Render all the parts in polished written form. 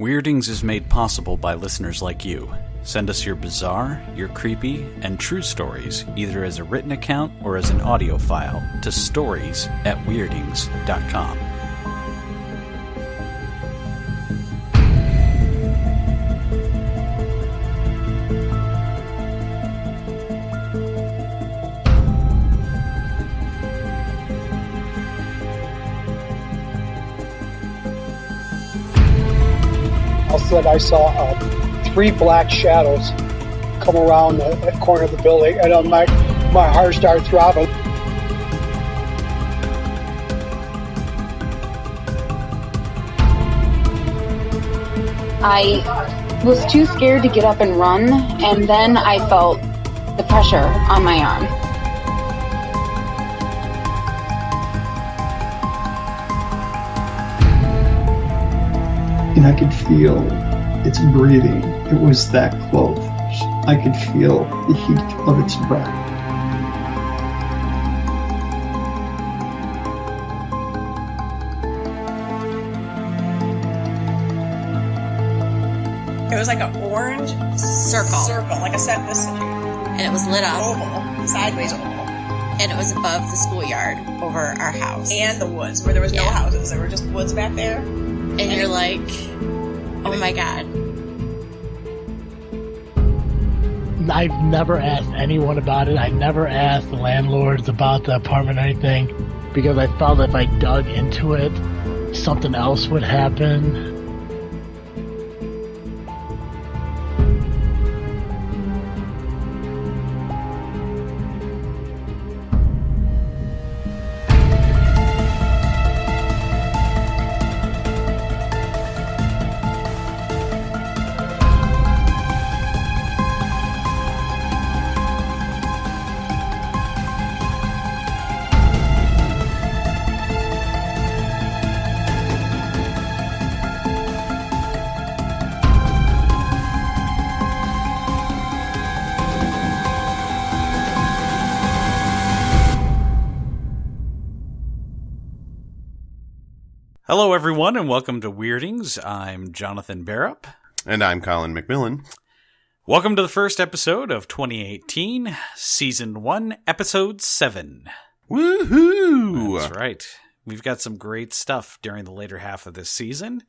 Weirdings is made possible by listeners like you. Send us your bizarre, your creepy, and true stories, either as a written account or as an audio file, to stories@weirdings.com. Said I saw 3 black shadows come around the corner of the building, and my heart started throbbing. I was too scared to get up and run, and then I felt the pressure on my arm. And I could feel its breathing. It was that close. I could feel the heat of its breath. It was like an orange circle, like a set this, and it was lit up, oval, sideways oval, and it was above the schoolyard over our house and the woods where there was no houses. There were just woods back there. And you're like, oh my God. I've never asked anyone about it. I never asked the landlords about the apartment or anything because I felt if I dug into it, something else would happen. Hello, everyone, and welcome to Weirdings. I'm Jonathan Barrup. And I'm Colin McMillan. Welcome to the first episode of 2018, Season 1, Episode 7. Woohoo! That's right. We've got some great stuff during the later half of this season,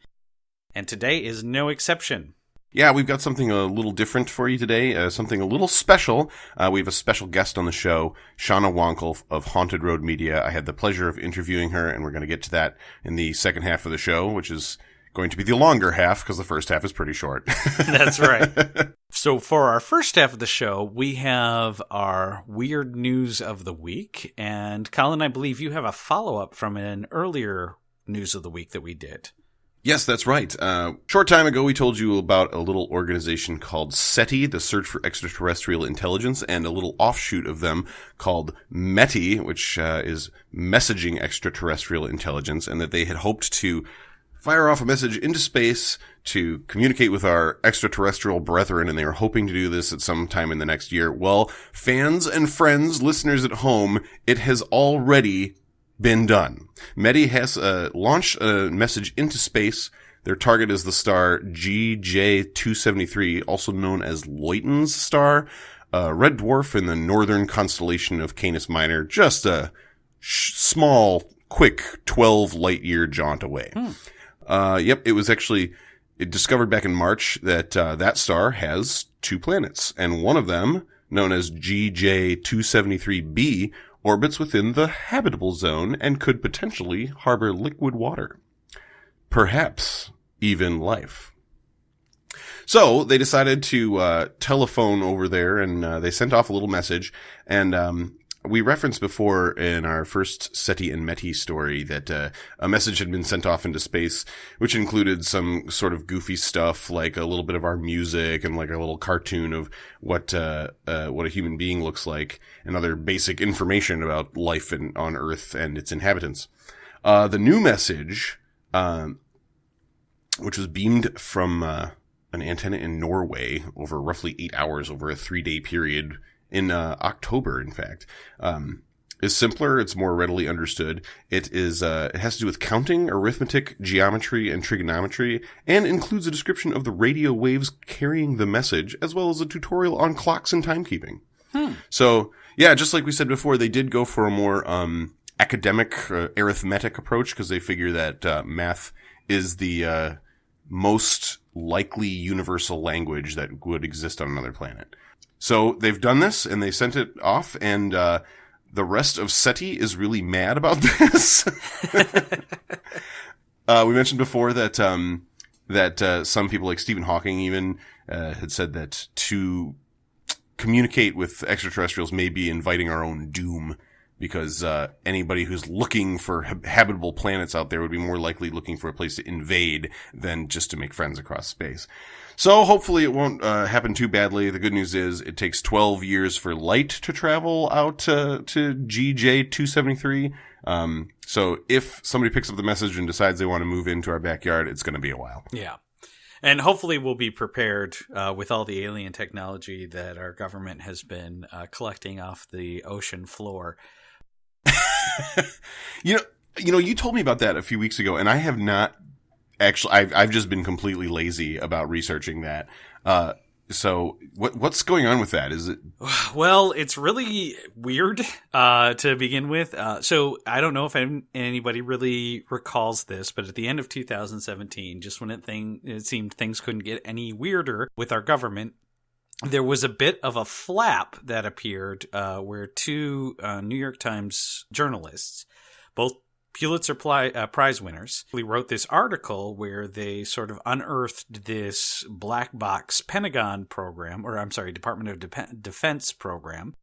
and today is no exception. Yeah, we've got something a little different for you today, something a little special. We have a special guest on the show, Shana Wankel of Haunted Road Media. I had the pleasure of interviewing her, and we're going to get to that in the second half of the show, which is going to be the longer half, because the first half is pretty short. That's right. So for our first half of the show, we have our weird news of the week, and Colin, I believe you have a follow-up from an earlier news of the week that we did. Yes, that's right. Short time ago, we told you about a little organization called SETI, the Search for Extraterrestrial Intelligence, and a little offshoot of them called METI, which is Messaging Extraterrestrial Intelligence, and that they had hoped to fire off a message into space to communicate with our extraterrestrial brethren, and they were hoping to do this at some time in the next year. Well, fans and friends, listeners at home, it has already been done. METI has launched a message into space. Their target is the star GJ273, also known as Luyten's star, a red dwarf in the northern constellation of Canis Minor, just a small, quick 12 light-year jaunt away. It was actually discovered back in March that that star has 2 planets, and one of them, known as GJ273b, orbits within the habitable zone and could potentially harbor liquid water. Perhaps even life. So they decided to telephone over there, and they sent off a little message. And we referenced before in our first SETI and METI story that a message had been sent off into space, which included some sort of goofy stuff, like a little bit of our music and like a little cartoon of what a human being looks like, and other basic information about life on Earth and its inhabitants. The new message, which was beamed from an antenna in Norway over roughly 8 hours over a 3-day period in October, in fact, is simpler. It's more readily understood. It has to do with counting, arithmetic, geometry, and trigonometry, and includes a description of the radio waves carrying the message, as well as a tutorial on clocks and timekeeping. So, yeah, just like we said before, they did go for a more academic, arithmetic approach, because they figure that math is the most likely universal language that would exist on another planet. So they've done this, and they sent it off, and the rest of SETI is really mad about this. We mentioned before that some people, like Stephen Hawking, even had said that to communicate with extraterrestrials may be inviting our own doom, because anybody who's looking for habitable planets out there would be more likely looking for a place to invade than just to make friends across space. So hopefully it won't happen too badly. The good news is it takes 12 years for light to travel out to GJ273. So if somebody picks up the message and decides they want to move into our backyard, it's going to be a while. Yeah. And hopefully we'll be prepared with all the alien technology that our government has been collecting off the ocean floor. You know, you told me about that a few weeks ago, and I have not actually. I've just been completely lazy about researching that. So what's going on with that? Is it? Well, it's really weird to begin with. So I don't know if anybody really recalls this, but at the end of 2017, just when it seemed things couldn't get any weirder with our government, there was a bit of a flap that appeared where two New York Times journalists, both Pulitzer Prize winners, wrote this article where they sort of unearthed this black box Pentagon program, or I'm sorry, Department of Defense program.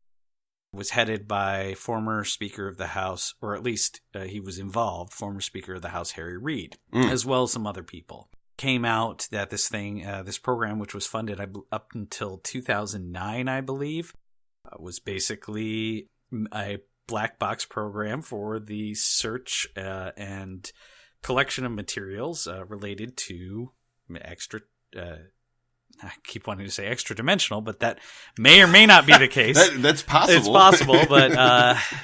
It was headed by former Speaker of the House, or at least he was involved, former Speaker of the House Harry Reid, as well as some other people. Came out that this program, which was funded up until 2009, I believe, was basically a black box program for the search and collection of materials related to I keep wanting to say extra dimensional, but that may or may not be the case. That's possible. It's possible,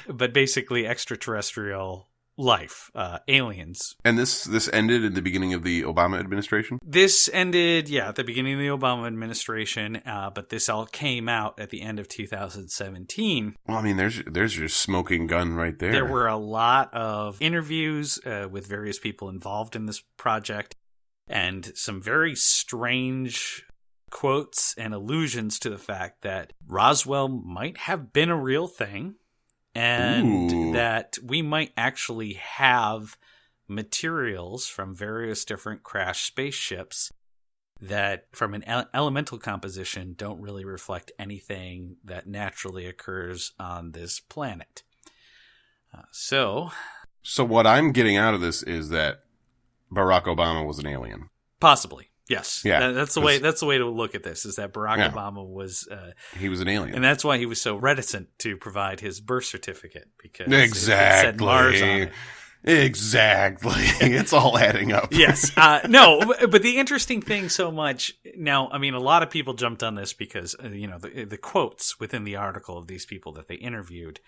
but basically extraterrestrial life, aliens. And this ended at the beginning of the Obama administration? This ended, at the beginning of the Obama administration, but this all came out at the end of 2017. Well, I mean, there's your smoking gun right there. There were a lot of interviews with various people involved in this project, and some very strange quotes and allusions to the fact that Roswell might have been a real thing, and that we might actually have materials from various different crashed spaceships that, from an elemental composition, don't really reflect anything that naturally occurs on this planet. So what I'm getting out of this is that Barack Obama was an alien. Possibly. Yes. Yeah. That's the way to look at this, is that Barack Obama was he was an alien. And that's why he was so reticent to provide his birth certificate, because exactly. it said Mars on it. Exactly. It's all adding up. Yes. No, but the interesting thing so much now, I mean, a lot of people jumped on this because, the quotes within the article of these people that they interviewed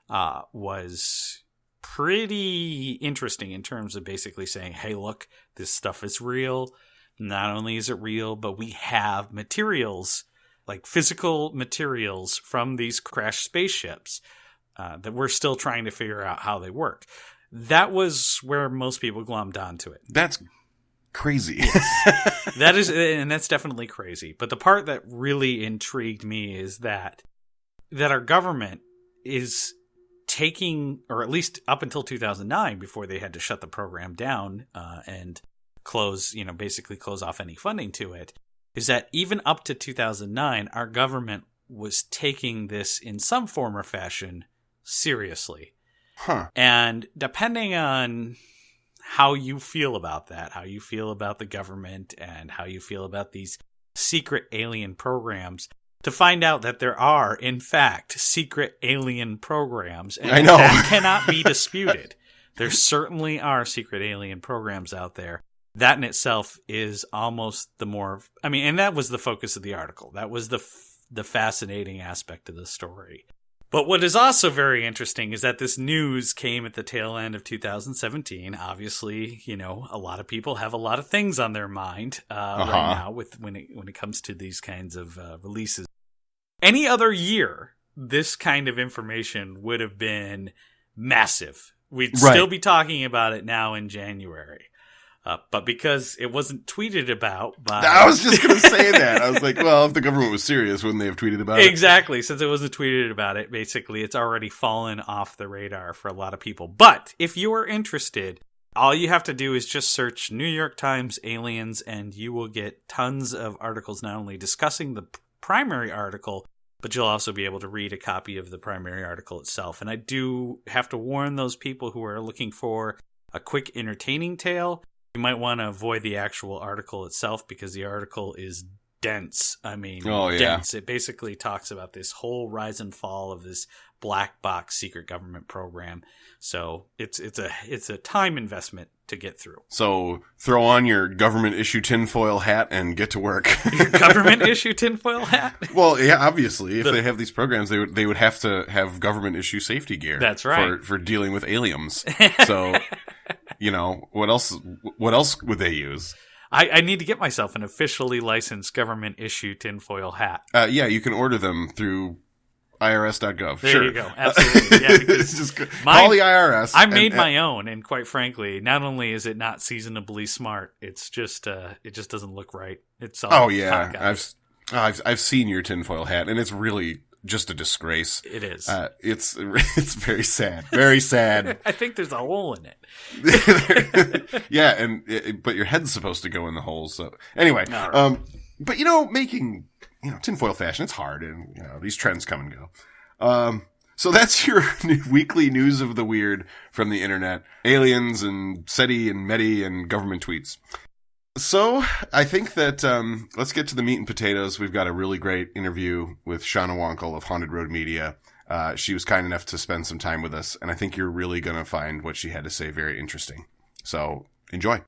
was pretty interesting in terms of basically saying, hey, look, this stuff is real. Not only is it real, but we have materials, like physical materials from these crashed spaceships that we're still trying to figure out how they work. That was where most people glommed onto it. That's crazy. That's definitely crazy. But the part that really intrigued me is that our government is taking, or at least up until 2009, before they had to shut the program down and basically close off any funding to it, is that even up to 2009, our government was taking this in some form or fashion seriously. Huh. And depending on how you feel about that, how you feel about the government, and how you feel about these secret alien programs, to find out that there are, in fact, secret alien programs, and I know. that cannot be disputed. There certainly are secret alien programs out there. That in itself is almost the more, and that was the focus of the article. That was the fascinating aspect of the story. But what is also very interesting is that this news came at the tail end of 2017. Obviously, a lot of people have a lot of things on their mind right now when it comes to these kinds of releases. Any other year, this kind of information would have been massive. We'd still be talking about it now in January. But because it wasn't tweeted about by... I was just going to say that. I was like, well, if the government was serious, wouldn't they have tweeted about it? Exactly. Since it wasn't tweeted about it, basically, it's already fallen off the radar for a lot of people. But if you are interested, all you have to do is just search New York Times aliens, and you will get tons of articles not only discussing the primary article, but you'll also be able to read a copy of the primary article itself. And I do have to warn those people who are looking for a quick, entertaining tale. You might want to avoid the actual article itself because the article is dense. I mean, dense. It basically talks about this whole rise and fall of this black box secret government program. So it's a time investment to get through. So throw on your government issue tinfoil hat and get to work. Your government issue tinfoil hat? Well, yeah, obviously, if they have these programs, they would have to have government issue safety gear. That's right. For dealing with aliens. So. What else would they use? I need to get myself an officially licensed government issue tinfoil hat. Yeah, you can order them through irs.gov. There you go. Absolutely. Yeah, because just call the IRS. I made my own, and quite frankly, not only is it not seasonably smart, it's just it just doesn't look right. It's all I've seen your tinfoil hat, and it's really just a disgrace. It is. It's very sad. Very sad. I think there's a hole in it. Yeah, but your head's supposed to go in the hole. So anyway, right. But making tinfoil fashion, it's hard, and these trends come and go. So that's your weekly news of the weird from the internet, aliens and SETI and METI and government tweets. So I think that let's get to the meat and potatoes. We've got a really great interview with Shana Wankel of Haunted Road Media. She was kind enough to spend some time with us, and I think you're really going to find what she had to say very interesting. So enjoy.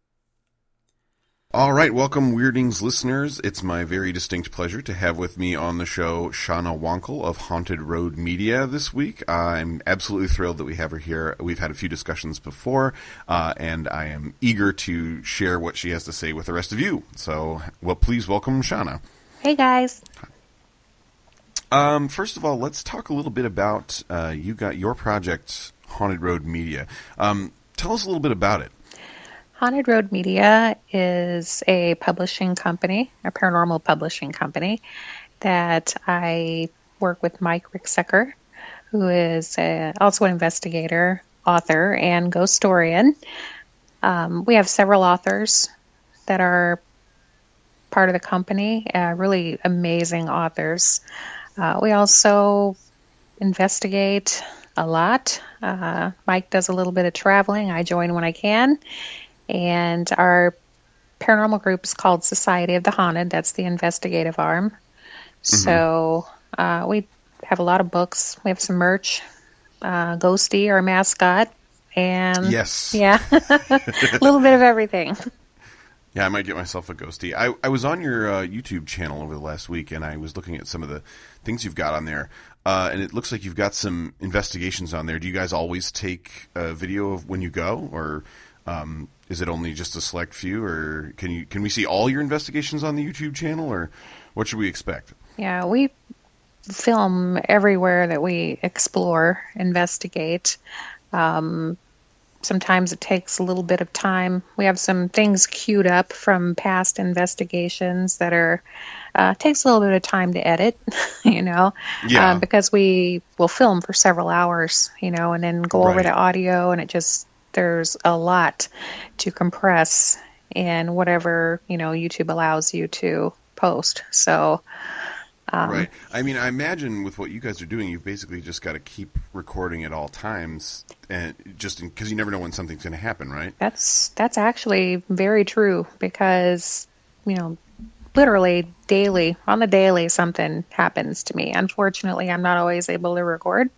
All right, welcome Weirdings listeners. It's my very distinct pleasure to have with me on the show Shana Wankel of Haunted Road Media this week. I'm absolutely thrilled that we have her here. We've had a few discussions before, and I am eager to share what she has to say with the rest of you. So, please welcome Shana. Hey, guys. First of all, let's talk a little bit about you got your project, Haunted Road Media. Tell us a little bit about it. Haunted Road Media is a publishing company, a paranormal publishing company, that I work with Mike Ricksecker, who is also an investigator, author, and ghost historian. We have several authors that are part of the company, really amazing authors. We also investigate a lot. Mike does a little bit of traveling. I join when I can. And our paranormal group is called Society of the Haunted. That's the investigative arm. Mm-hmm. So we have a lot of books. We have some merch. Ghosty, our mascot. And yes. Yeah, a little bit of everything. Yeah, I might get myself a ghosty. I was on your YouTube channel over the last week, and I was looking at some of the things you've got on there. And it looks like you've got some investigations on there. Do you guys always take a video of when you go, or is it only just a select few, or can we see all your investigations on the YouTube channel, or what should we expect? Yeah, we film everywhere that we explore, investigate. Sometimes it takes a little bit of time. We have some things queued up from past investigations that are takes a little bit of time to edit, Yeah. Because we will film for several hours, and then go over the audio, and there's a lot to compress in whatever, YouTube allows you to post. So, right. I mean, I imagine with what you guys are doing, you've basically just got to keep recording at all times, and just because you never know when something's going to happen, right? That's actually very true, because, literally daily, on the daily, something happens to me. Unfortunately, I'm not always able to record.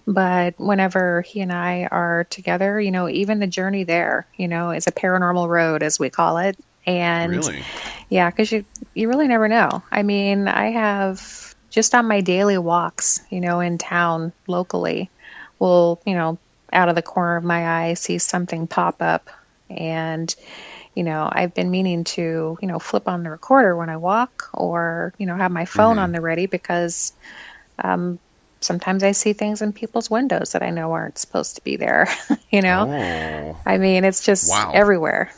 But whenever he and I are together, even the journey there, is a paranormal road, as we call it. And really? Yeah, because you really never know. I mean, I have just on my daily walks, in town locally, will, out of the corner of my eye, see something pop up. And, I've been meaning to, flip on the recorder when I walk, or, have my phone on the ready, because sometimes I see things in people's windows that I know aren't supposed to be there, Oh. I mean, it's just everywhere.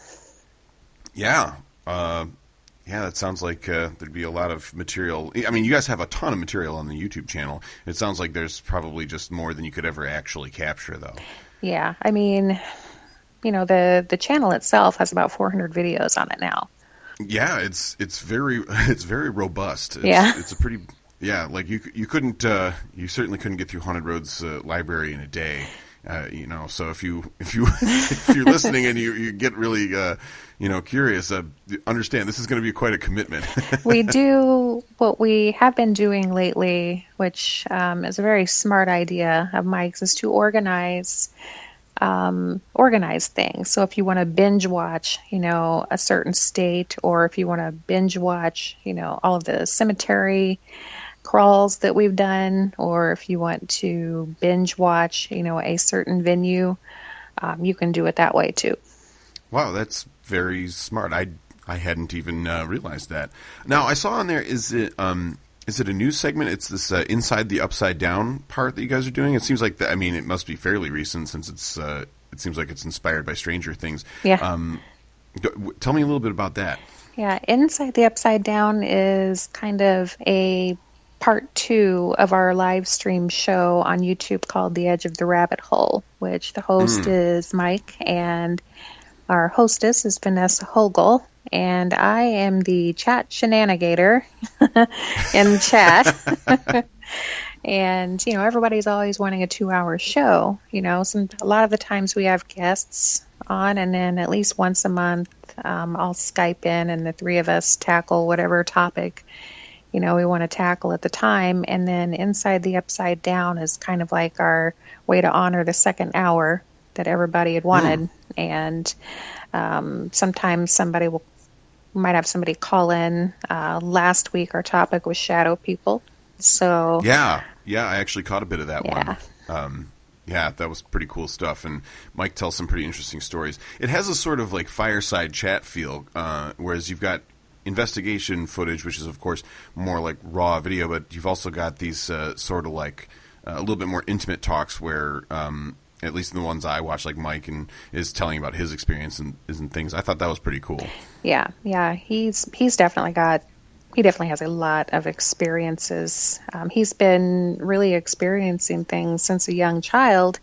Yeah. Yeah, that sounds like there'd be a lot of material. I mean, you guys have a ton of material on the YouTube channel. It sounds like there's probably just more than you could ever actually capture, though. Yeah, I mean, the channel itself has about 400 videos on it now. Yeah, it's very robust. It's a pretty like you couldn't you certainly couldn't get through Haunted Road's library in a day. So if you're listening and you get really curious, understand this is going to be quite a commitment. We do what we have been doing lately, which is a very smart idea of Mike's, is to organize things. So if you want to binge watch, a certain state, or if you want to binge watch, all of the cemetery crawls that we've done, or if you want to binge watch, a certain venue, you can do it that way too. Wow, that's very smart. I hadn't even realized that. Now, I saw on there, is it a new segment? It's this Inside the Upside Down part that you guys are doing? It seems like, it must be fairly recent, since it seems like it's inspired by Stranger Things. Yeah. Tell me a little bit about that. Yeah, Inside the Upside Down is kind of a part 2 of our live stream show on YouTube called The Edge of the Rabbit Hole, which the host is Mike, and our hostess is Vanessa Hogel, and I am the chat shenanigator in chat. And, everybody's always wanting a 2-hour show. A lot of the times we have guests on, and then at least once a month I'll Skype in, and the three of us tackle whatever topic we want to tackle at the time. And then Inside the Upside Down is kind of like our way to honor the second hour that everybody had wanted. And sometimes might have somebody call in. Last week our topic was shadow people. So yeah, I actually caught a bit of that one. Yeah, that was pretty cool stuff, and Mike tells some pretty interesting stories. It has a sort of like fireside chat feel, whereas you've got investigation footage, which is of course more like raw video, but you've also got these sort of like a little bit more intimate talks where, at least in the ones I watch, like Mike is telling about his experience and things. I thought that was pretty cool. Yeah, he's definitely has a lot of experiences. He's been really experiencing things since a young child,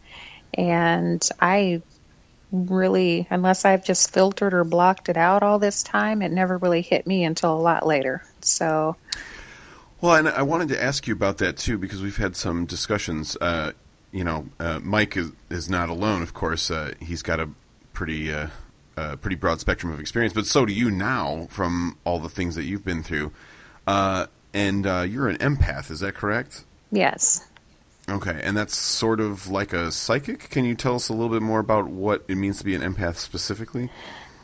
and I really, unless I've just filtered or blocked it out all this time, it never really hit me until a lot later. So, well, and I wanted to ask you about that too, because we've had some discussions. Mike is not alone, of course. He's got a pretty broad spectrum of experience, but so do you now from all the things that you've been through. And you're an empath, is that correct? Yes. Okay, and that's sort of like a psychic? Can you tell us a little bit more about what it means to be an empath specifically?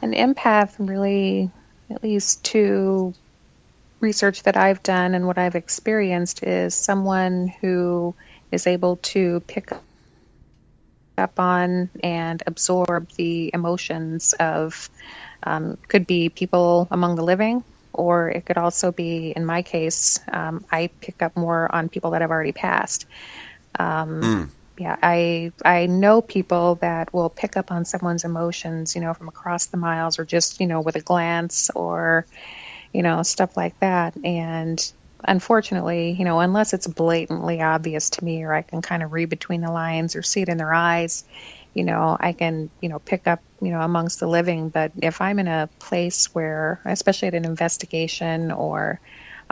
An empath, really, at least to research that I've done and what I've experienced, is someone who is able to pick up on and absorb the emotions of, could be people among the living, or it could also be, in my case, I pick up more on people that have already passed. Yeah, I know people that will pick up on someone's emotions, from across the miles, or just, with a glance, or, stuff like that. And unfortunately, unless it's blatantly obvious to me, or I can kind of read between the lines or see it in their eyes, I can, pick up, amongst the living. But if I'm in a place where, especially at an investigation, or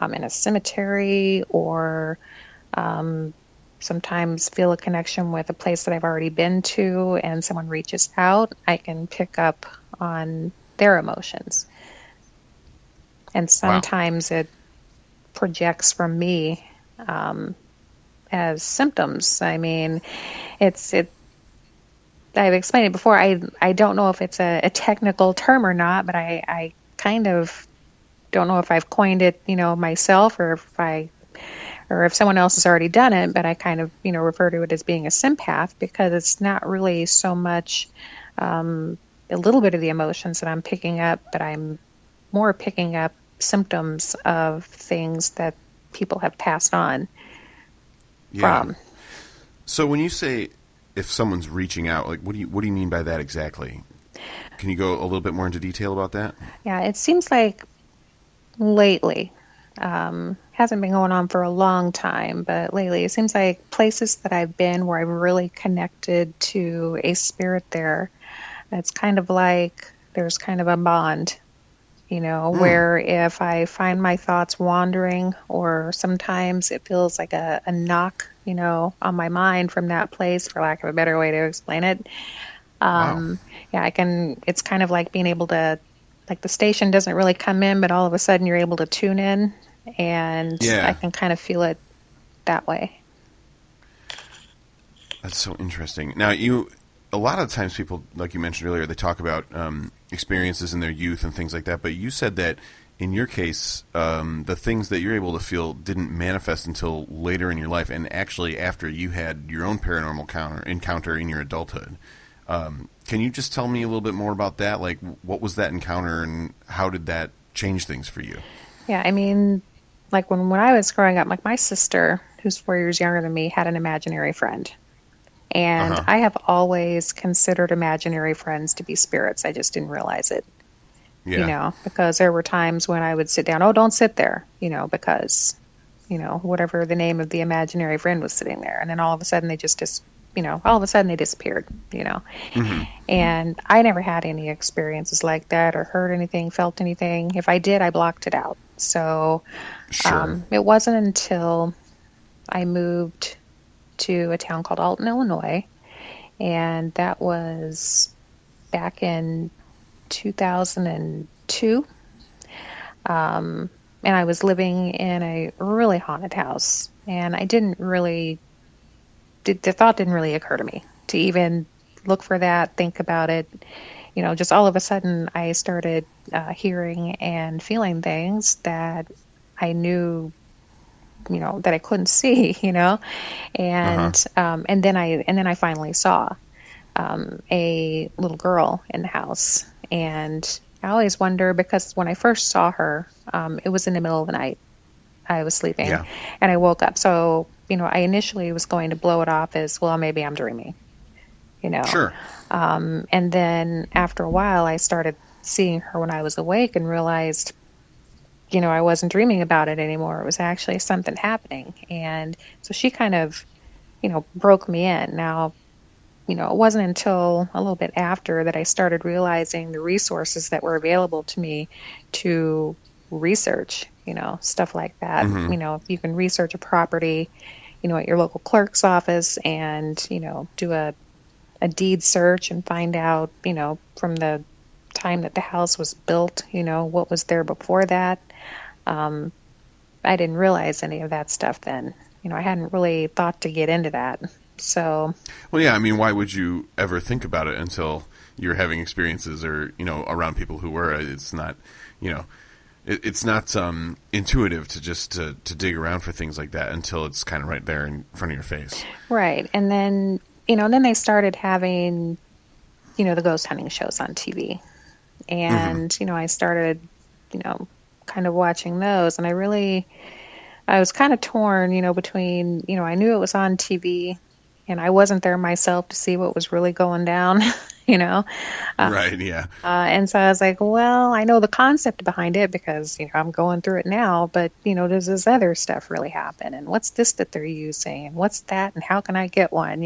in a cemetery, or sometimes feel a connection with a place that I've already been to, and someone reaches out, I can pick up on their emotions. And sometimes it projects from me as symptoms. I mean, I've explained it before. I don't know if it's a technical term or not, but I kind of don't know if I've coined it, myself, or if I or if someone else has already done it, but I kind of, refer to it as being a sympath because it's not really so much a little bit of the emotions that I'm picking up, but I'm more picking up symptoms of things that people have passed on from. So when you say if someone's reaching out, like what do you mean by that exactly? Can you go a little bit more into detail about that? Yeah, it seems like lately, hasn't been going on for a long time, but lately it seems like places that I've been where I've really connected to a spirit there, it's kind of like there's kind of a bond, where if I find my thoughts wandering, or sometimes it feels like a knock, on my mind from that place, for lack of a better way to explain it. Wow. Yeah, it's kind of like being able to, like the station doesn't really come in, but all of a sudden you're able to tune in, and I can kind of feel it that way. That's so interesting. Now, a lot of times people, like you mentioned earlier, they talk about experiences in their youth and things like that, but you said that in your case, the things that you're able to feel didn't manifest until later in your life, and actually after you had your own paranormal encounter in your adulthood. Can you just tell me a little bit more about that? Like, what was that encounter, and how did that change things for you? Yeah, I mean, like when I was growing up, like my sister, who's 4 years younger than me, had an imaginary friend. And I have always considered imaginary friends to be spirits. I just didn't realize it, because there were times when I would sit down, oh, don't sit there, because, whatever the name of the imaginary friend was sitting there. And then all of a sudden they just they disappeared, And I never had any experiences like that or heard anything, felt anything. If I did, I blocked it out. So it wasn't until I moved to a town called Alton, Illinois, and that was back in 2002. And I was living in a really haunted house, and I the thought didn't really occur to me to even look for that, think about it. Just all of a sudden I started hearing and feeling things that I knew, that I couldn't see, and then I finally saw a little girl in the house. And I always wonder, because when I first saw her, it was in the middle of the night. I was sleeping and I woke up. So, I initially was going to blow it off as, well, maybe I'm dreaming, Sure. And then after a while I started seeing her when I was awake and realized, I wasn't dreaming about it anymore. It was actually something happening. And so she kind of, broke me in. Now, it wasn't until a little bit after that I started realizing the resources that were available to me to research, stuff like that. If you can research a property, at your local clerk's office and, do a deed search and find out, from the time that the house was built, what was there before that. I didn't realize any of that stuff then. I hadn't really thought to get into that. So. Well, yeah, I mean, why would you ever think about it until you're having experiences or, around people who were? It's not, it's not intuitive to just to dig around for things like that until it's kind of right there in front of your face. Right. And then, then they started having, the ghost hunting shows on TV. And, I started, kind of watching those. And I was kind of torn, between, I knew it was on TV and I wasn't there myself to see what was really going down, Right, yeah. And so I was like, well, I know the concept behind it because, I'm going through it now, but, does this other stuff really happen? And what's this that they're using? And what's that? And how can I get one,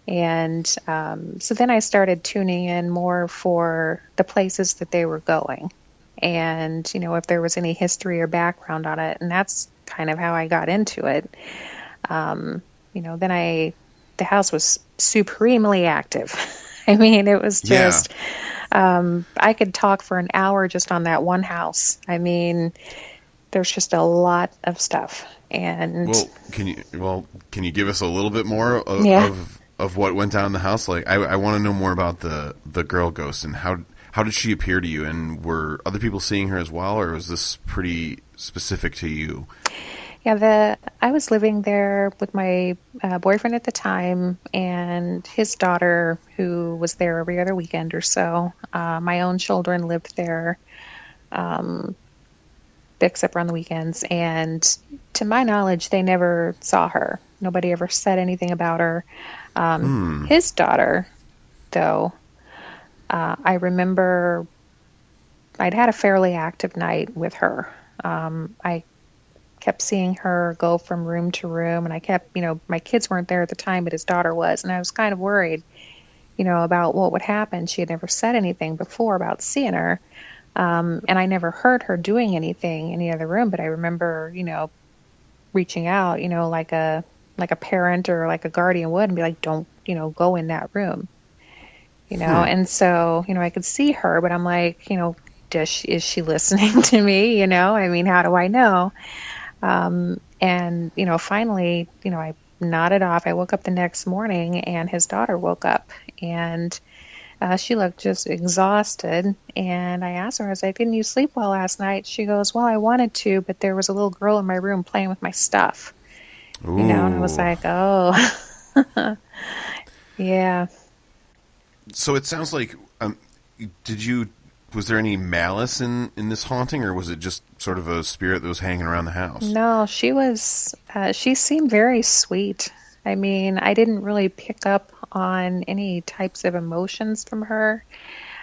And so then I started tuning in more for the places that they were going and, if there was any history or background on it. And that's kind of how I got into it. Then the house was supremely active. I mean, it was just, I could talk for an hour just on that one house. I mean, there's just a lot of stuff. And can you give us a little bit more of what went down in the house? Like, I want to know more about the girl ghost and how did she appear to you? And were other people seeing her as well, or was this pretty specific to you? I was living there with my boyfriend at the time and his daughter, who was there every other weekend or so. My own children lived there, except for on the weekends. And to my knowledge, they never saw her. Nobody ever said anything about her. His daughter, though, I remember I'd had a fairly active night with her. I kept seeing her go from room to room, and I kept, my kids weren't there at the time, but his daughter was, and I was kind of worried, about what would happen. She had never said anything before about seeing her, and I never heard her doing anything in the other room, but I remember, reaching out, like a parent or like a guardian would, and be like, don't, go in that room, and so, I could see her, but I'm like, is she listening to me? I mean, how do I know? And, finally, I nodded off. I woke up the next morning and his daughter woke up and, she looked just exhausted. And I asked her, I was like, didn't you sleep well last night? She goes, well, I wanted to, but there was a little girl in my room playing with my stuff, and I was like, oh, yeah. So it sounds like, was there any malice in this haunting, or was it just sort of a spirit that was hanging around the house? No, she seemed very sweet. I mean, I didn't really pick up on any types of emotions from her,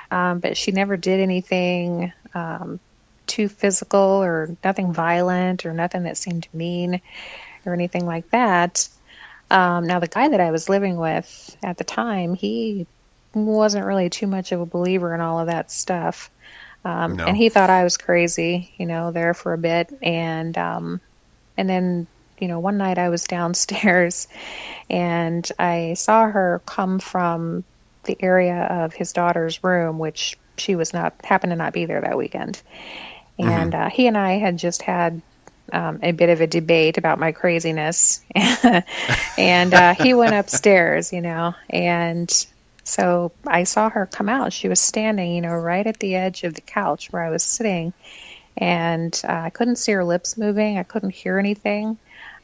but she never did anything too physical or nothing violent or nothing that seemed mean or anything like that. Now, the guy that I was living with at the time, he wasn't really too much of a believer in all of that stuff. No. And he thought I was crazy, there for a bit. And then, one night I was downstairs and I saw her come from the area of his daughter's room, which she happened to not be there that weekend. And he and I had just had a bit of a debate about my craziness. And he went upstairs, and so I saw her come out. She was standing, right at the edge of the couch where I was sitting, and I couldn't see her lips moving. I couldn't hear anything,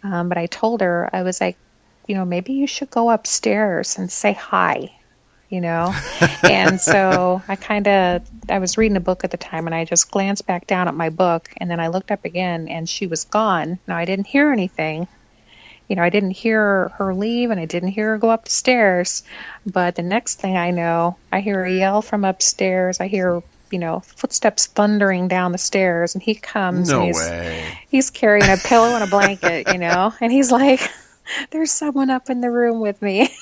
but I told her, I was like, maybe you should go upstairs and say hi, And so I was reading a book at the time, and I just glanced back down at my book, and then I looked up again, and she was gone. Now, I didn't hear anything. I didn't hear her leave, and I didn't hear her go up the stairs. But the next thing I know, I hear a yell from upstairs. I hear, footsteps thundering down the stairs, and he comes. No and way. He's carrying a pillow and a blanket, and he's like, there's someone up in the room with me.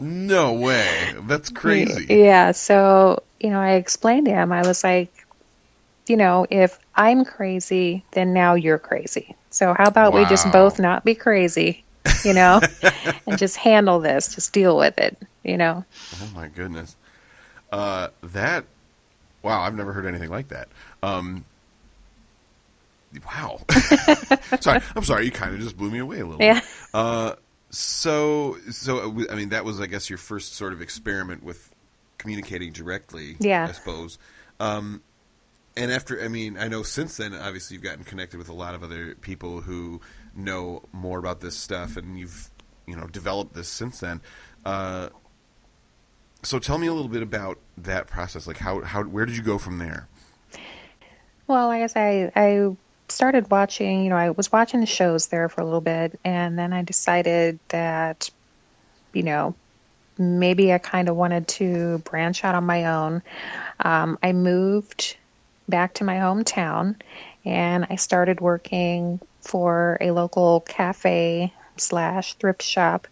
No way. That's crazy. Yeah. So, I explained to him, I was like, if I'm crazy, then now you're crazy. So how about we just both not be crazy, and just handle this, just deal with it, Oh my goodness. Wow, I've never heard anything like that. Wow. I'm sorry, you kind of just blew me away a little bit. So I mean, that was, I guess, your first sort of experiment with communicating directly, I suppose. And after, I mean, I know since then, obviously, you've gotten connected with a lot of other people who know more about this stuff, and you've, developed this since then. So tell me a little bit about that process. Like, where did you go from there? Well, I guess I started watching, I was watching the shows there for a little bit, and then I decided that, maybe I kind of wanted to branch out on my own. I moved back to my hometown, and I started working for a local cafe / thrift shop,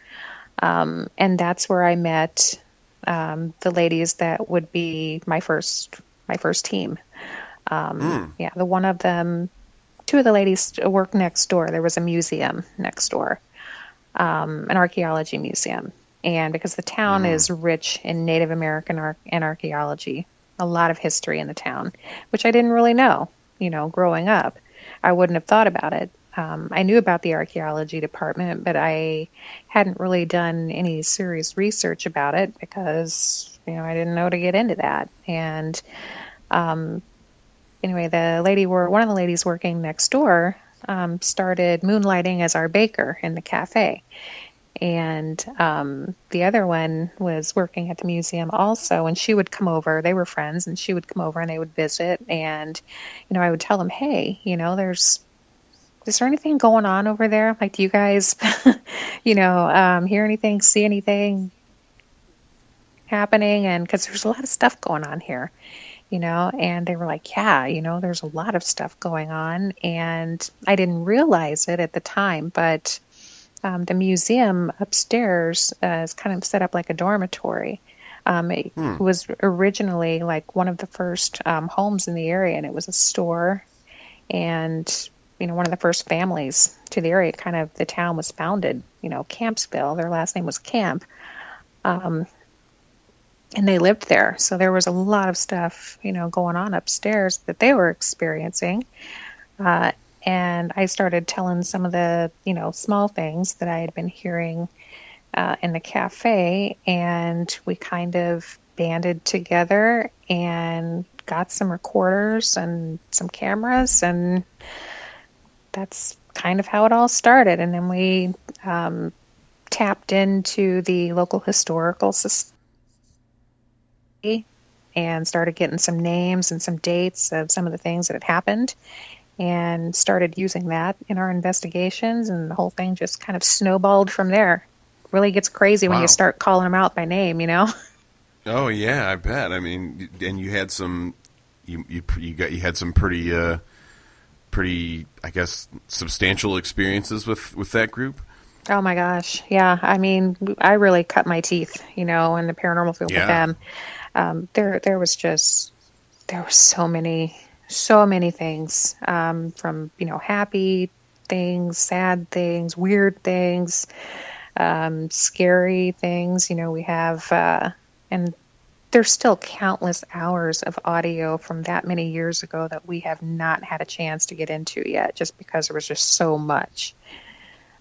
and that's where I met the ladies that would be my first team. Yeah, two of the ladies worked next door. There was a museum next door, an archaeology museum, and because the town is rich in Native American and archaeology. A lot of history in the town, which I didn't really know, growing up. I wouldn't have thought about it. I knew about the archaeology department, but I hadn't really done any serious research about it because, I didn't know to get into that. And anyway, one of the ladies working next door started moonlighting as our baker in the cafe. And the other one was working at the museum also, and she would come over. They were friends, and she would come over and they would visit. And, I would tell them, hey, is there anything going on over there? Like, do you guys, hear anything, see anything happening? And because there's a lot of stuff going on here, and they were like, yeah, there's a lot of stuff going on. And I didn't realize it at the time, but the museum upstairs is kind of set up like a dormitory. It was originally like one of the first homes in the area, and it was a store. And, one of the first families to the area, kind of the town was founded, Campsville. Their last name was Camp. And they lived there. So there was a lot of stuff, going on upstairs that they were experiencing. And I started telling some of the, small things that I had been hearing in the cafe, and we kind of banded together and got some recorders and some cameras, and that's kind of how it all started. And then we tapped into the local historical society and started getting some names and some dates of some of the things that had happened, and started using that in our investigations, and the whole thing just kind of snowballed from there. Really gets crazy when you start calling them out by name, Oh yeah, I bet. I mean, and you had some, you had some pretty, I guess, substantial experiences with that group. Oh my gosh, yeah. I mean, I really cut my teeth, in the paranormal field with them. There were so many things, from, happy things, sad things, weird things, scary things. We have, and there's still countless hours of audio from that many years ago that we have not had a chance to get into yet, just because there was just so much.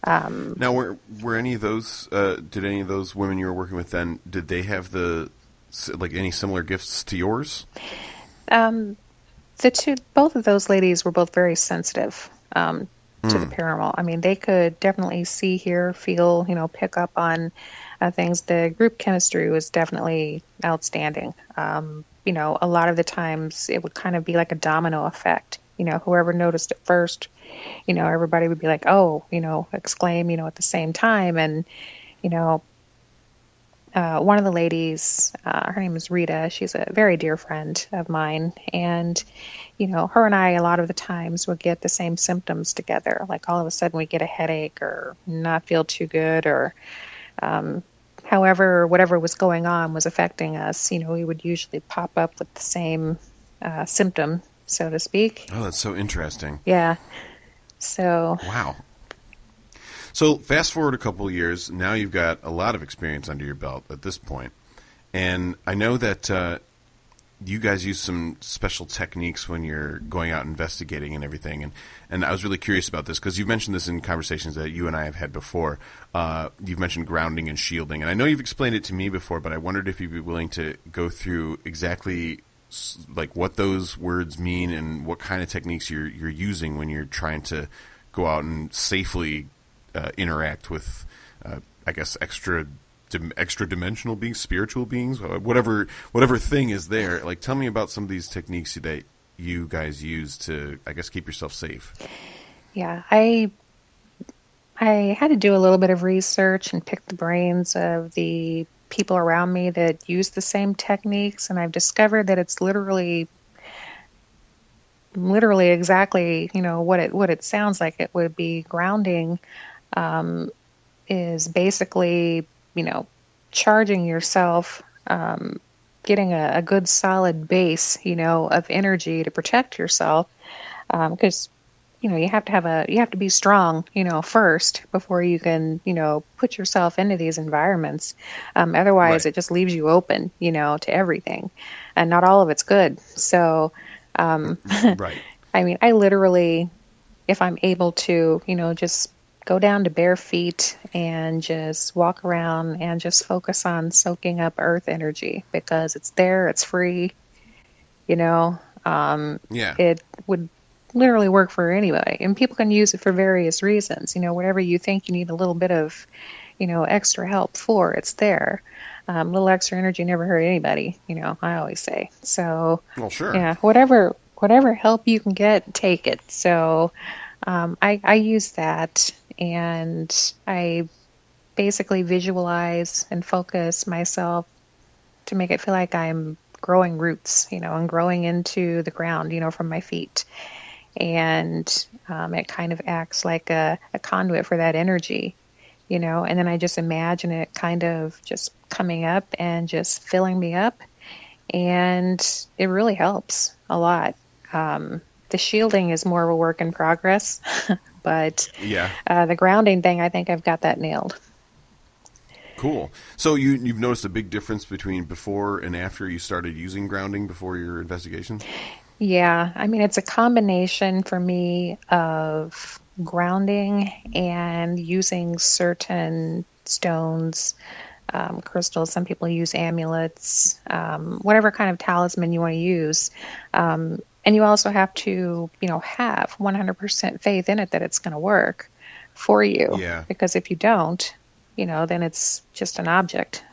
Now, were any of those, did any of those women you were working with then, did they have any similar gifts to yours? Both of those ladies were both very sensitive to the paranormal. I mean, they could definitely see, hear, feel, pick up on things. The group chemistry was definitely outstanding. A lot of the times it would kind of be like a domino effect. Whoever noticed it first, everybody would be like, oh, exclaim, at the same time. And, one of the ladies, her name is Rita. She's a very dear friend of mine. And, her and I, a lot of the times, would get the same symptoms together. Like all of a sudden we get a headache or not feel too good, or whatever was going on was affecting us. We would usually pop up with the same symptom, so to speak. Oh, that's so interesting. Yeah. So. Wow. So fast forward a couple of years, now you've got a lot of experience under your belt at this point. And I know that you guys use some special techniques when you're going out investigating and everything. And I was really curious about this because you've mentioned this in conversations that you and I have had before. You've mentioned grounding and shielding. And I know you've explained it to me before, but I wondered if you'd be willing to go through exactly like what those words mean and what kind of techniques you're using when you're trying to go out and safely interact with, I guess, extra dimensional beings, spiritual beings, whatever thing is there. Like, tell me about some of these techniques that you guys use to, I guess, keep yourself safe. Yeah, I had to do a little bit of research and pick the brains of the people around me that use the same techniques, and I've discovered that it's literally exactly, what it sounds like. It would be grounding. Is basically, charging yourself, getting a good solid base, of energy to protect yourself. Because, you have to be strong, first before you can, put yourself into these environments. Otherwise it just leaves you open, to everything, and not all of it's good. So, right. I mean, I literally, if I'm able to, just go down to bare feet and just walk around and just focus on soaking up earth energy, because it's there, it's free, Yeah. It would literally work for anybody, and people can use it for various reasons. Whatever you think you need a little bit of, extra help for, it's there. Little extra energy never hurt anybody, I always say. So, Well, sure. yeah, whatever help you can get, take it. So, I use that, and I basically visualize and focus myself to make it feel like I'm growing roots, and growing into the ground, from my feet. And it kind of acts like a conduit for that energy, and then I just imagine it kind of just coming up and just filling me up, and it really helps a lot. The shielding is more of a work in progress, but Yeah. The grounding thing, I think I've got that nailed. Cool. So you've noticed a big difference between before and after you started using grounding before your investigation? Yeah, I mean, it's a combination for me of grounding and using certain stones, crystals. Some people use amulets, whatever kind of talisman you want to use. And you also have to, have 100% faith in it that it's going to work for you. Yeah. Because if you don't, then it's just an object,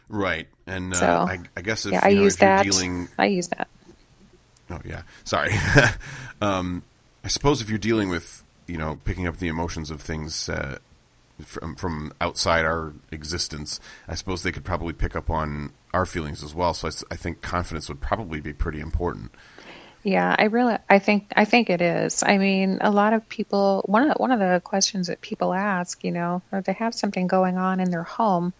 Right. And So, I guess if, I use if you're that. dealing... I use that. Oh, yeah. Sorry. I suppose if you're dealing with, picking up the emotions of things from outside our existence, I suppose they could probably pick up on our feelings as well. So I think confidence would probably be pretty important. Yeah, I think it is. I mean, a lot of people, one of the questions that people ask, or they have something going on in their home,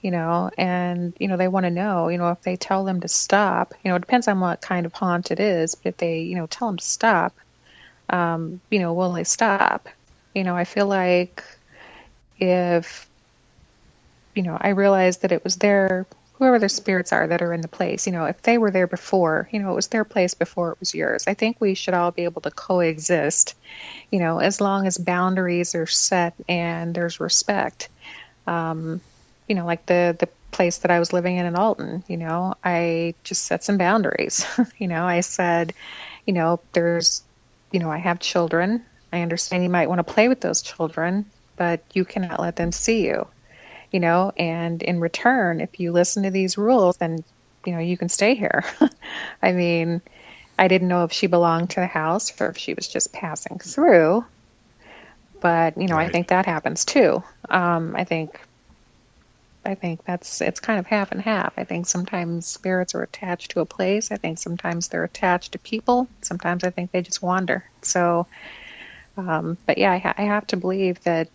and, they want to know, if they tell them to stop, it depends on what kind of haunt it is, but if they, tell them to stop, will they stop? I feel like if, I realized that it was whoever their spirits are that are in the place, if they were there before, it was their place before it was yours. I think we should all be able to coexist, as long as boundaries are set and there's respect. Like the place that I was living in Alton, I just set some boundaries. I said, there's, I have children. I understand you might want to play with those children, but you cannot let them see you. And in return, if you listen to these rules, then, you can stay here. I mean, I didn't know if she belonged to the house or if she was just passing through, but, Right. I think that happens too. I think it's kind of half and half. I think sometimes spirits are attached to a place. I think sometimes they're attached to people. Sometimes I think they just wander. So, but yeah, I have to believe that,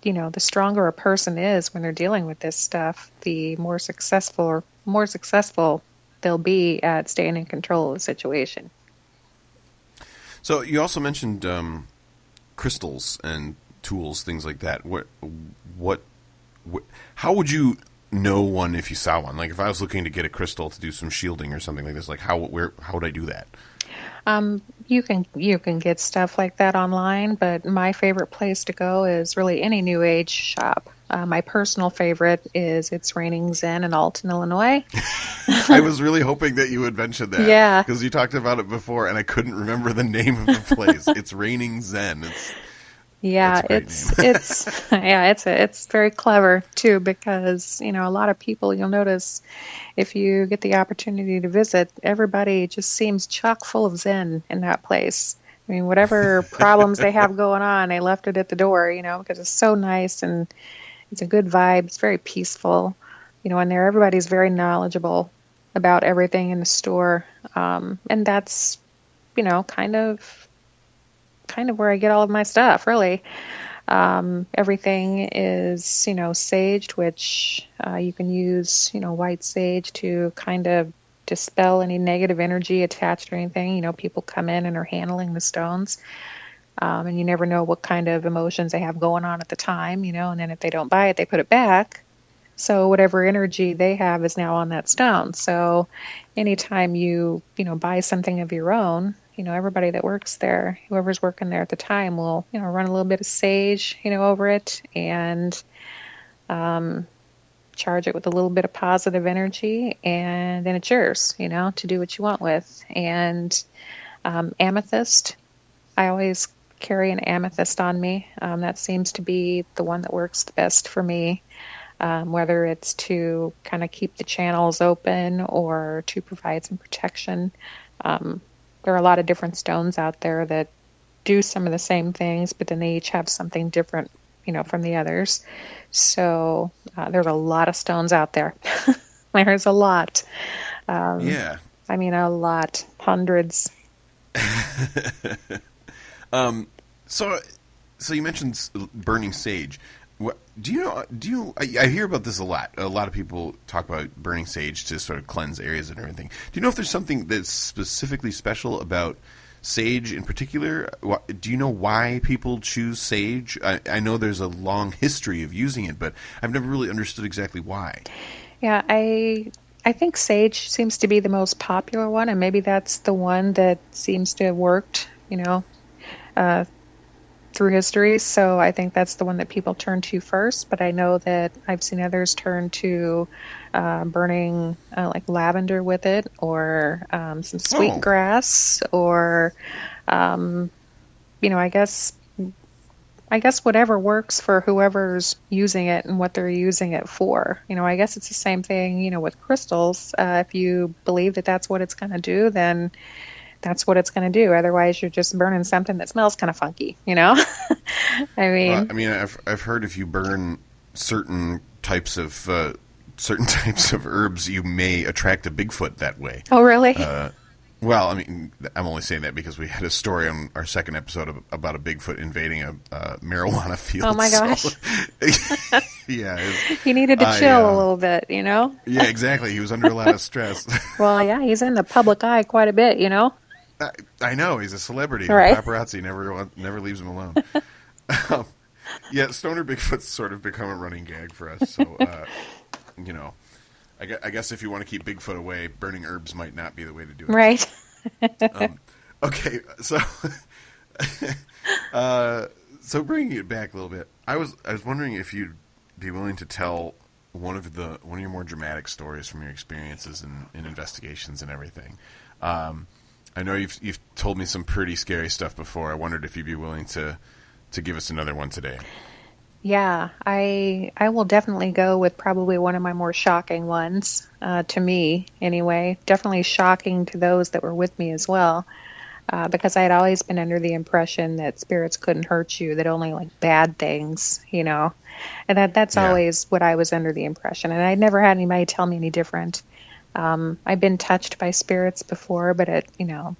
the stronger a person is when they're dealing with this stuff, the more successful they'll be at staying in control of the situation. So you also mentioned crystals and tools, things like that. How would you know one if you saw one? Like if I was looking to get a crystal to do some shielding or something like this, like how would I do that? You can get stuff like that online, but my favorite place to go is really any New Age shop. My personal favorite is It's Raining Zen in Alton, Illinois. I was really hoping that you would mention that. Yeah. Because you talked about it before, and I couldn't remember the name of the place. It's Raining Zen. Yeah, it's very clever too, because a lot of people, you'll notice if you get the opportunity to visit, everybody just seems chock full of Zen in that place. I mean, whatever problems they have going on, they left it at the door, because it's so nice and it's a good vibe. It's very peaceful, and there everybody's very knowledgeable about everything in the store, and that's kind of where I get all of my stuff, really. Everything is, saged, which you can use, white sage to kind of dispel any negative energy attached to anything. People come in and are handling the stones, and you never know what kind of emotions they have going on at the time, and then if they don't buy it, they put it back. So whatever energy they have is now on that stone. So anytime you buy something of your own, everybody that works there, whoever's working there at the time will, run a little bit of sage, over it. And charge it with a little bit of positive energy, and then it's yours, to do what you want with. And amethyst, I always carry an amethyst on me. That seems to be the one that works the best for me, whether it's to kind of keep the channels open or to provide some protection. There are a lot of different stones out there that do some of the same things, but then they each have something different, from the others. So there's a lot of stones out there. There's a lot. Yeah. I mean, a lot. Hundreds. So you mentioned burning sage. What do you? I hear about this a lot. A lot of people talk about burning sage to sort of cleanse areas and everything. Do you know if there's something that's specifically special about sage in particular? Do you know why people choose sage? I know there's a long history of using it, but I've never really understood exactly why. Yeah, I think sage seems to be the most popular one, and maybe that's the one that seems to have worked, through history. So I think that's the one that people turn to first. But I know that I've seen others turn to burning like lavender with it, or some sweetgrass, or I guess whatever works for whoever's using it and what they're using it for. I guess it's the same thing, with crystals. If you believe that that's what it's going to do, then that's what it's going to do. Otherwise, you're just burning something that smells kind of funky, I've heard if you burn certain types of herbs, you may attract a Bigfoot that way. Oh, really? Well, I'm only saying that because we had a story on our second episode about a Bigfoot invading a marijuana field. Oh my gosh! So, yeah, he needed to chill a little bit, Yeah, exactly. He was under a lot of stress. Well, yeah, he's in the public eye quite a bit, I know, he's a celebrity. Right. Paparazzi never leaves him alone. Yeah, stoner Bigfoot's sort of become a running gag for us. So, I guess if you want to keep Bigfoot away, burning herbs might not be the way to do it. Right. Okay, so so bringing it back a little bit, I was wondering if you'd be willing to tell one of your more dramatic stories from your experiences in investigations and everything. I know you've told me some pretty scary stuff before. I wondered if you'd be willing to give us another one today. Yeah, I will definitely go with probably one of my more shocking ones, to me anyway. Definitely shocking to those that were with me as well, because I had always been under the impression that spirits couldn't hurt you, that only like bad things, and that's always what I was under the impression. And I never had anybody tell me any different. I've been touched by spirits before, but and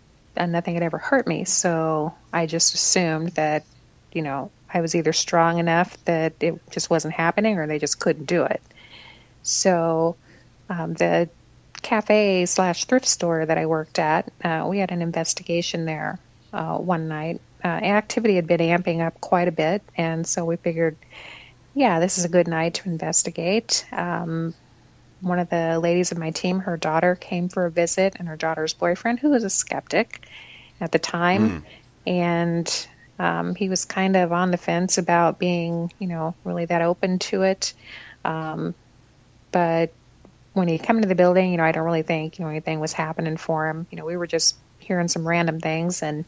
nothing had ever hurt me. So I just assumed that, I was either strong enough that it just wasn't happening, or they just couldn't do it. So the cafe/thrift store that I worked at, we had an investigation there one night. Activity had been amping up quite a bit, and so we figured, this is a good night to investigate. One of the ladies of my team, her daughter came for a visit, and her daughter's boyfriend, who was a skeptic at the time, and he was kind of on the fence about being, really that open to it. But when he came into the building, I don't really think, anything was happening for him. We were just hearing some random things, and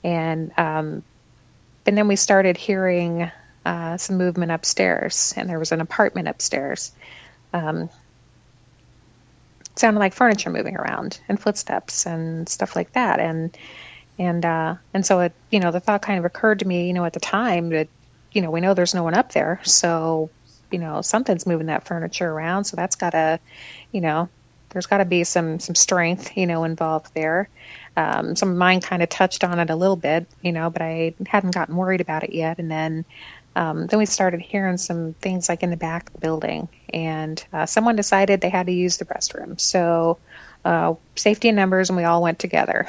then we started hearing some movement upstairs, and there was an apartment upstairs. Sounded like furniture moving around and footsteps and stuff like that. And so it, the thought kind of occurred to me, at the time that, we know there's no one up there. So, something's moving that furniture around. So that's gotta, there's gotta be some strength, involved there. Some of mine kind of touched on it a little bit, but I hadn't gotten worried about it yet. And then we started hearing some things like in the back of the building, and someone decided they had to use the restroom. So safety in numbers, and we all went together,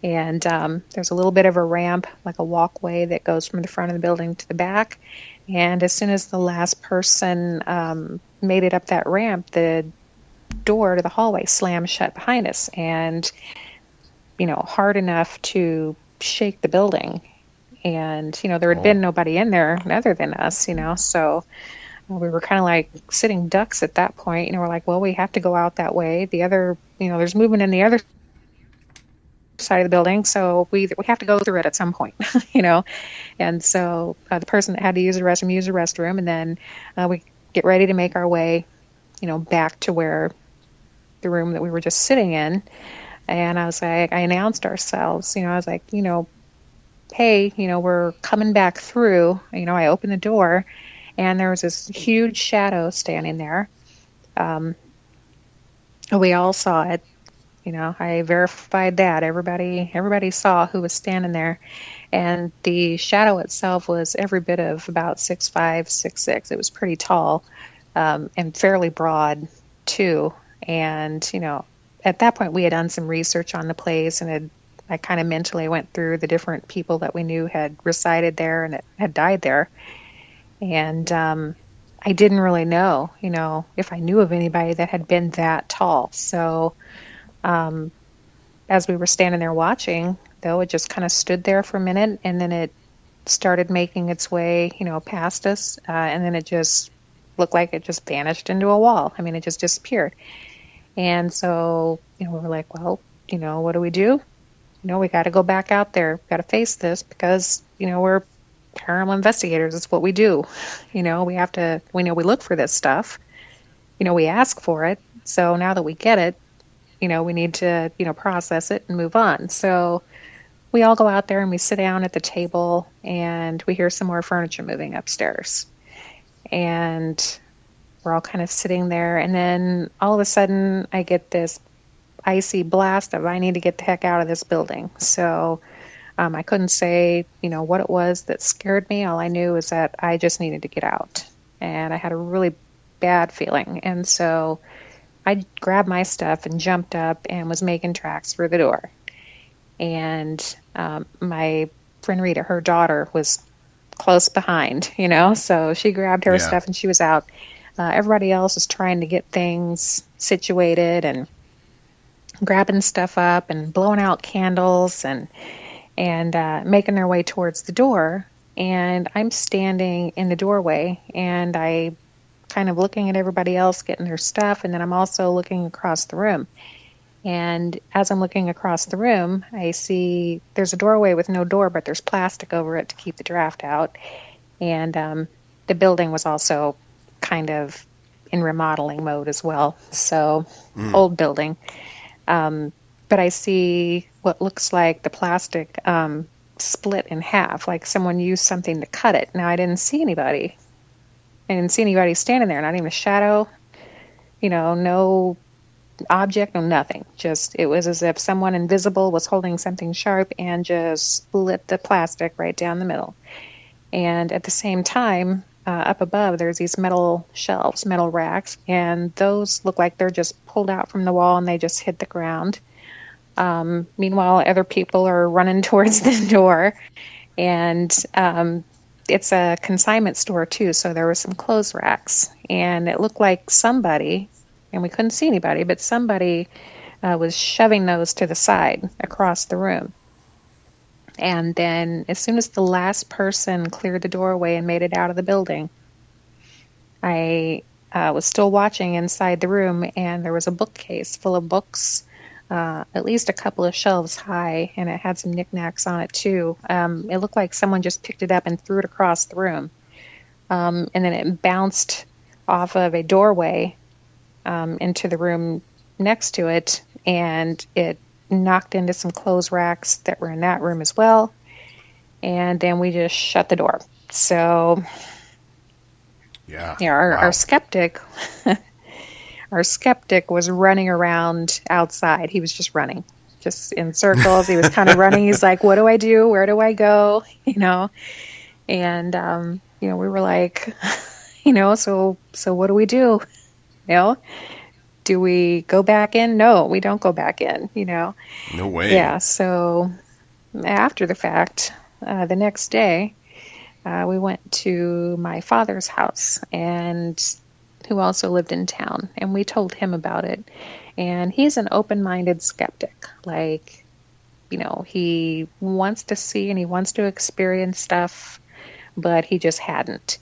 and there's a little bit of a ramp, like a walkway that goes from the front of the building to the back. And as soon as the last person made it up that ramp, the door to the hallway slammed shut behind us, and, hard enough to shake the building. And, there had been nobody in there other than us, so we were kind of like sitting ducks at that point. You know, we're like, well, we have to go out that way. The other, you know, there's movement in the other side of the building, so we have to go through it at some point, you know. And so the person that had to use the restroom used the restroom, and then we get ready to make our way, you know, back to where the room that we were just sitting in. And I was like, I announced ourselves, you know, I was like, you know, hey, you know, we're coming back through. You know, I opened the door, and there was this huge shadow standing there. We all saw it. You know, I verified that. Everybody saw who was standing there. And the shadow itself was every bit of about 6'5", 6'6". It was pretty tall, and fairly broad, too. And, you know, at that point we had done some research on the place, and I kind of mentally went through the different people that we knew had resided there and had died there. And I didn't really know, you know, if I knew of anybody that had been that tall. So as we were standing there watching, though, it just kind of stood there for a minute, and then it started making its way, you know, past us, and then it just looked like it just vanished into a wall. I mean, it just disappeared. And so, you know, we were like, well, you know, what do we do? You know, we got to go back out there, got to face this, because, you know, we're paranormal investigators. It's what we do. You know, we know we look for this stuff. You know, we ask for it. So now that we get it, you know, we need to, you know, process it and move on. So we all go out there and we sit down at the table, and we hear some more furniture moving upstairs. And we're all kind of sitting there, and then all of a sudden I get this icy blast of, I need to get the heck out of this building. So I couldn't say, you know, what it was that scared me. All I knew is that I just needed to get out, and I had a really bad feeling. And so I grabbed my stuff and jumped up and was making tracks for the door. And my friend Rita, her daughter, was close behind, you know, so she grabbed her stuff and she was out. Everybody else was trying to get things situated and grabbing stuff up and blowing out candles and making their way towards the door. And I'm standing in the doorway, and I kind of looking at everybody else getting their stuff, and then I'm also looking across the room. And as I'm looking across the room, I see there's a doorway with no door, but there's plastic over it to keep the draft out. And the building was also kind of in remodeling mode as well. So old building. But I see what looks like the plastic split in half, like someone used something to cut it. Now, I didn't see anybody. I didn't see anybody standing there, not even a shadow, you know, no object, no nothing. Just, it was as if someone invisible was holding something sharp and just split the plastic right down the middle. And at the same time, up above, there's these metal shelves, metal racks, and those look like they're just pulled out from the wall and they just hit the ground. Meanwhile, other people are running towards the door, and it's a consignment store too, so there were some clothes racks, and it looked like somebody, and we couldn't see anybody, but somebody was shoving those to the side across the room. And then as soon as the last person cleared the doorway and made it out of the building, I was still watching inside the room, and there was a bookcase full of books, at least a couple of shelves high, and it had some knickknacks on it too. It looked like someone just picked it up and threw it across the room. And then it bounced off of a doorway into the room next to it, and it knocked into some clothes racks that were in that room as well. And then we just shut the door. So our skeptic our skeptic was running around outside. He was just running, just in circles. He was kind of running. He's like, what do I do? Where do I go? You know? And, you know, we were like, you know, so what do we do? You know, do we go back in? No, we don't go back in, you know? No way. Yeah. So after the fact, the next day, we went to my father's house, and who also lived in town, and we told him about it. And he's an open-minded skeptic. Like, you know, he wants to see and he wants to experience stuff, but he just hadn't.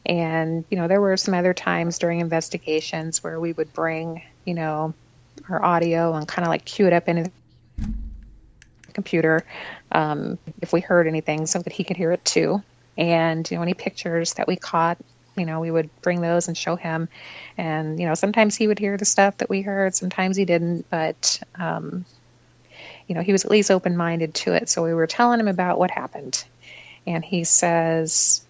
And, there were some other times during investigations where we would bring, our audio and kind of like cue it up into the computer if we heard anything so that he could hear it too. And, any pictures that we caught, we would bring those and show him. And, sometimes he would hear the stuff that we heard, sometimes he didn't, but, he was at least open-minded to it. So we were telling him about what happened. And he says,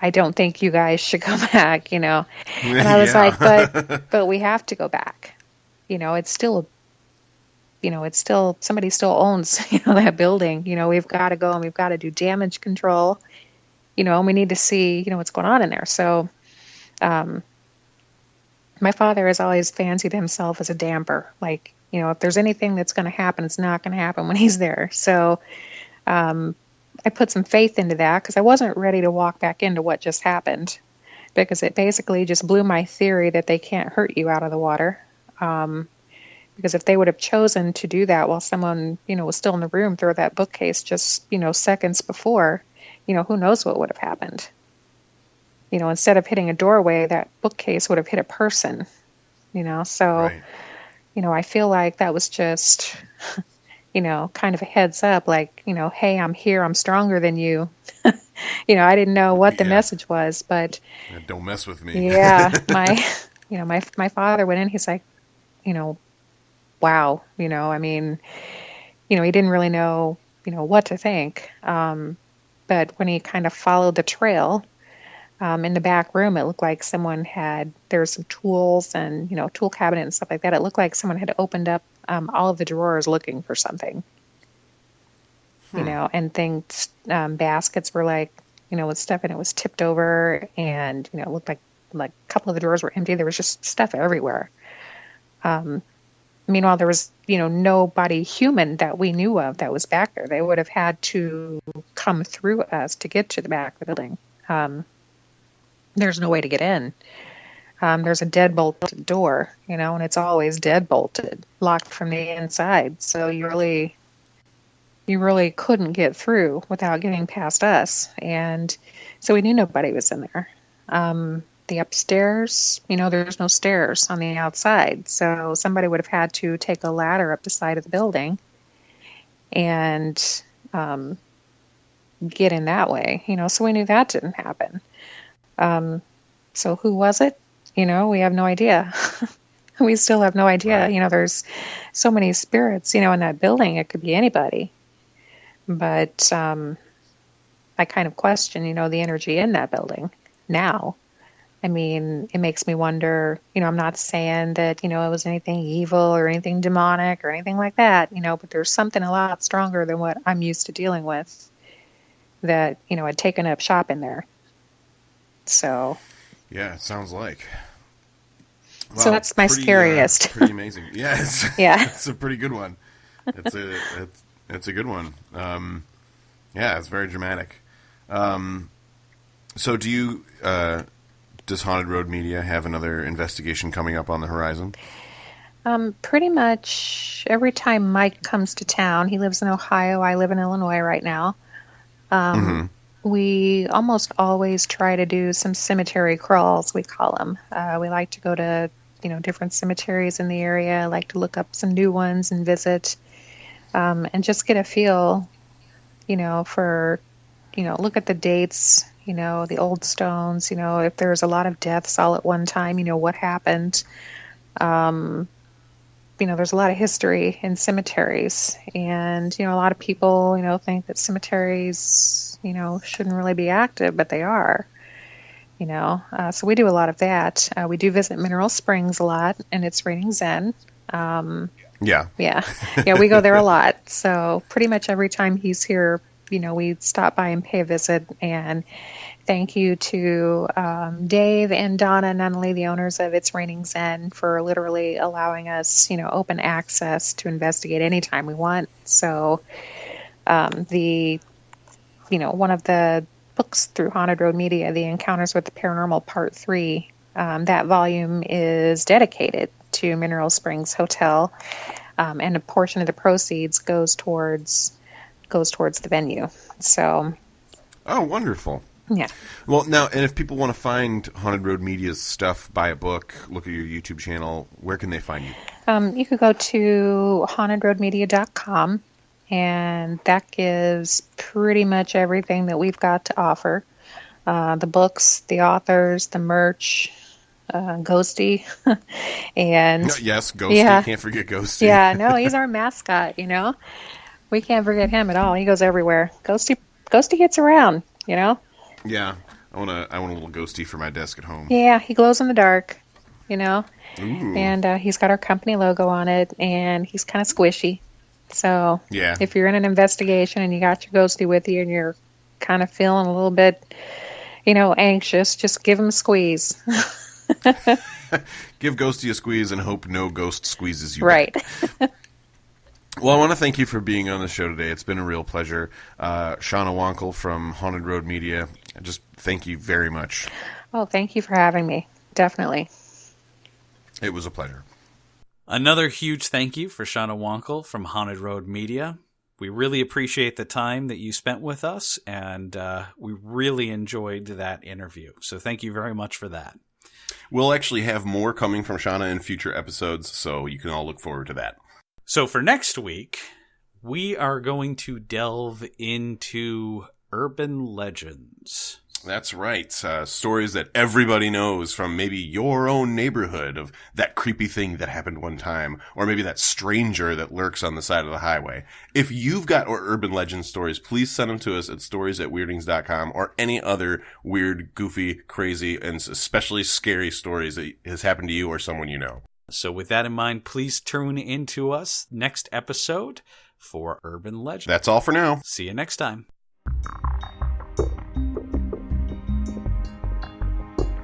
I don't think you guys should go back, And I was like, but we have to go back. It's still, somebody still owns, that building. We've got to go and we've got to do damage control, and we need to see, what's going on in there. So, my father has always fancied himself as a damper. Like, if there's anything that's going to happen, it's not going to happen when he's there. So, I put some faith into that because I wasn't ready to walk back into what just happened, because it basically just blew my theory that they can't hurt you out of the water. Because if they would have chosen to do that while someone, was still in the room, throw that bookcase just, seconds before, who knows what would have happened. Instead of hitting a doorway, that bookcase would have hit a person, so, Right. I feel like that was just, kind of a heads up, like, hey, I'm here, I'm stronger than you. I didn't know what the message was, but don't mess with me. Yeah, my father went in, he's like, wow, I mean, he didn't really know, what to think. But when he kind of followed the trail, in the back room, it looked like someone there's some tools and, tool cabinet and stuff like that. It looked like someone had opened up all of the drawers looking for something, and things, baskets were like, with stuff, and it was tipped over, and, it looked like a couple of the drawers were empty. There was just stuff everywhere. Meanwhile, there was, nobody human that we knew of that was back there. They would have had to come through us to get to the back of the building. There's no way to get in. There's a dead-bolted door, and it's always dead-bolted, locked from the inside. So you really couldn't get through without getting past us. And so we knew nobody was in there. The upstairs, there's no stairs on the outside. So somebody would have had to take a ladder up the side of the building and get in that way, so we knew that didn't happen. So who was it? We have no idea. We still have no idea. Right. There's so many spirits, in that building. It could be anybody. But I kind of question, the energy in that building now. I mean, it makes me wonder, I'm not saying that, it was anything evil or anything demonic or anything like that, but there's something a lot stronger than what I'm used to dealing with that, had taken up shop in there. So. Yeah, it sounds like. Wow, so that's my scariest. Pretty amazing. Yeah, it's a pretty good one. It's a good one. Yeah, it's very dramatic. So do you, does Haunted Road Media have another investigation coming up on the horizon? Pretty much every time Mike comes to town, he lives in Ohio, I live in Illinois right now. We almost always try to do some cemetery crawls, we call them. We like to go to, different cemeteries in the area. I like to look up some new ones and visit, and just get a feel, for, look at the dates, the old stones, if there's a lot of deaths all at one time, what happened. There's a lot of history in cemeteries, and, a lot of people, think that cemeteries, shouldn't really be active, but they are, so we do a lot of that. We do visit Mineral Springs a lot, and it's raining Zen. Yeah, we go there a lot. So pretty much every time he's here, we stop by and pay a visit. And thank you to Dave and Donna, not only the owners of It's Raining Zen, for literally allowing us, open access to investigate anytime we want. So one of the books through Haunted Road Media, The Encounters with the Paranormal Part 3, that volume is dedicated to Mineral Springs Hotel, and a portion of the proceeds goes towards the venue. So, oh, wonderful! Yeah. Well, now, and if people want to find Haunted Road Media's stuff, buy a book, look at your YouTube channel, where can they find you? You could go to hauntedroadmedia.com, and that gives pretty much everything that we've got to offer. The books, the authors, the merch, Ghosty. And yes, Ghosty. Yeah. Can't forget Ghosty. Yeah, no, he's our mascot, you know. We can't forget him at all. He goes everywhere. Ghosty gets around, you know. Yeah, I want a little Ghosty for my desk at home. Yeah, he glows in the dark, you know. Ooh. And he's got our company logo on it, and he's kind of squishy. So yeah, if you're in an investigation and you got your Ghosty with you and you're kind of feeling a little bit, you know, anxious, just give him a squeeze. Give Ghosty a squeeze and hope no ghost squeezes you. Right. Well, I want to thank you for being on the show today. It's been a real pleasure. Shana Wankel from Haunted Road Media, just thank you very much. Oh, thank you for having me. Definitely. It was a pleasure. Another huge thank you for Shana Wankel from Haunted Road Media. We really appreciate the time that you spent with us, and we really enjoyed that interview. So thank you very much for that. We'll actually have more coming from Shana in future episodes, so you can all look forward to that. So for next week, we are going to delve into urban legends. That's right. Stories that everybody knows from maybe your own neighborhood of that creepy thing that happened one time, or maybe that stranger that lurks on the side of the highway. If you've got urban legend stories, please send them to us at stories@weirdings.com, or any other weird, goofy, crazy, and especially scary stories that has happened to you or someone you know. So with that in mind, please tune into us next episode for Urban Legend. That's all for now. See you next time.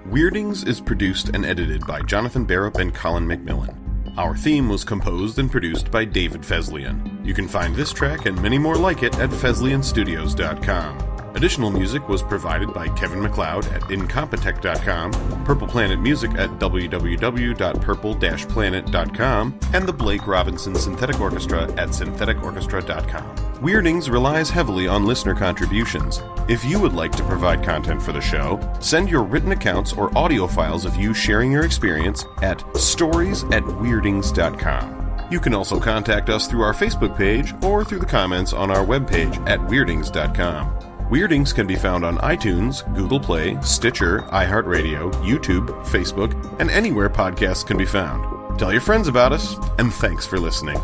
Weirdings is produced and edited by Jonathan Barrop and Colin McMillan. Our theme was composed and produced by David Feslian. You can find this track and many more like it at feslianstudios.com. Additional music was provided by Kevin MacLeod at Incompetech.com, Purple Planet Music at www.purple-planet.com, and the Blake Robinson Synthetic Orchestra at syntheticorchestra.com. Weirdings relies heavily on listener contributions. If you would like to provide content for the show, send your written accounts or audio files of you sharing your experience at stories@weirdings.com. You can also contact us through our Facebook page or through the comments on our webpage at weirdings.com. Weirdings can be found on iTunes, Google Play, Stitcher, iHeartRadio, YouTube, Facebook, and anywhere podcasts can be found. Tell your friends about us, and thanks for listening.